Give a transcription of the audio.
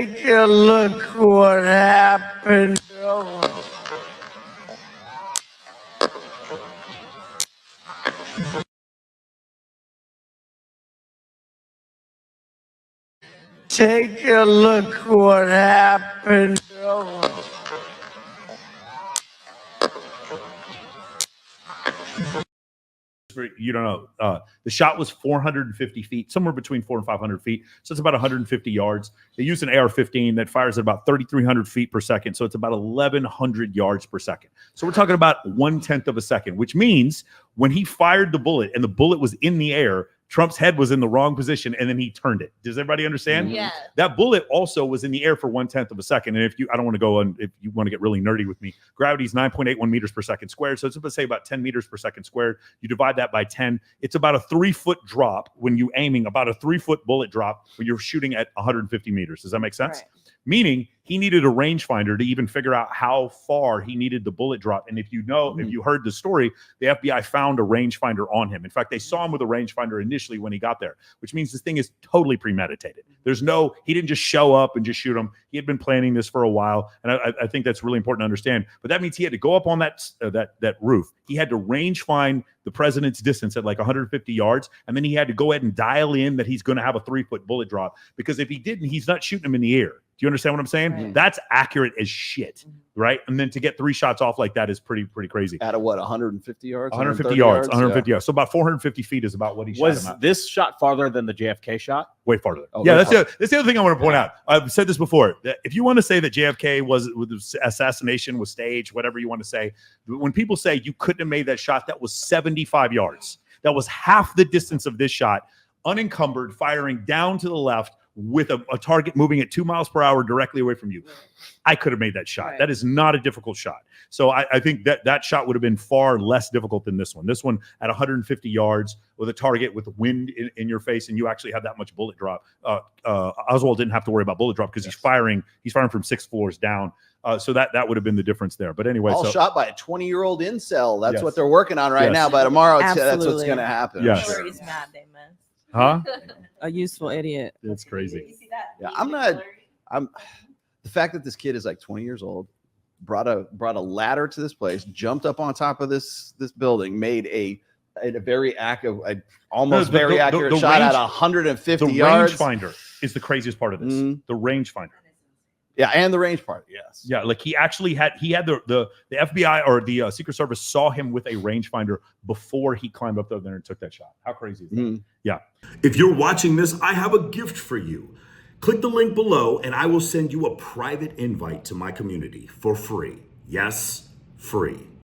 Take a look what happened. Take a look what happened. You don't know. The shot was 450 feet, somewhere between 400 and 500 feet. So it's about 150 yards. They use an AR-15 that fires at about 3,300 feet per second. So it's about 1,100 yards per second. So we're talking about 1/10 of a second, which means when he fired the bullet and the bullet was in the air, Trump's head was in the wrong position and then he turned it. Does everybody understand? Yeah. That bullet also was in the air for 1/10 of a second. And I don't want to go on, if you want to get really nerdy with me, gravity is 9.81 meters per second squared. So it's let's say about 10 meters per second squared. You divide that by 10. It's about a 3-foot drop when you aiming, about a 3-foot bullet drop when you're shooting at 150 meters. Does that make sense? Right. Meaning he needed a rangefinder to even figure out how far he needed the bullet drop. And if you heard the story, the FBI found a rangefinder on him. In fact, they saw him with a rangefinder initially when he got there, which means this thing is totally premeditated. He didn't just show up and just shoot him. He had been planning this for a while. And I think that's really important to understand. But that means he had to go up on that roof. He had to range find the president's distance at like 150 yards. And then he had to go ahead and dial in that he's going to have a 3-foot bullet drop. Because if he didn't, he's not shooting him in the air. Do you understand what I'm saying? Right. That's accurate as shit, right? And then to get 3 shots off like that is pretty crazy. Out of what, 150 yards? 150 yards, 150 yards. So about 450 feet is about what he shot him at. Was this shot farther than the JFK shot? Way farther. Oh, yeah, way that's the other thing I want to point out. I've said this before. That if you want to say that JFK was assassination was staged, whatever you want to say, when people say you couldn't have made that shot, that was 75 yards. That was half the distance of this shot, unencumbered, firing down to the left with a target moving at 2 miles per hour directly away from you. I could have made that shot. Right. That is not a difficult shot. So I think that shot would have been far less difficult than this one. This one at 150 yards with a target with wind in your face, and you actually have that much bullet drop. Oswald didn't have to worry about bullet drop because he's firing from 6 floors down. So that would have been the difference there. But anyway, all shot by a 20-year-old incel. That's Yes. what they're working on right Yes. now. By tomorrow, that's what's Absolutely. going to happen. Yes. Sure, he's mad they missed. huh? A useful idiot. It's crazy. You see that? Yeah, I'm the fact that this kid is like 20 years old, brought a ladder to this place, jumped up on top of this building, made a very accurate, accurate shot range, at 150 the yards. rangefinder is the craziest part of this. The rangefinder. Yeah, and the range part. Yes. Yeah, like he had the FBI or the Secret Service saw him with a rangefinder before he climbed up there and took that shot. How crazy is that? Yeah. If you're watching this, I have a gift for you. Click the link below and I will send you a private invite to my community for free. Yes, free.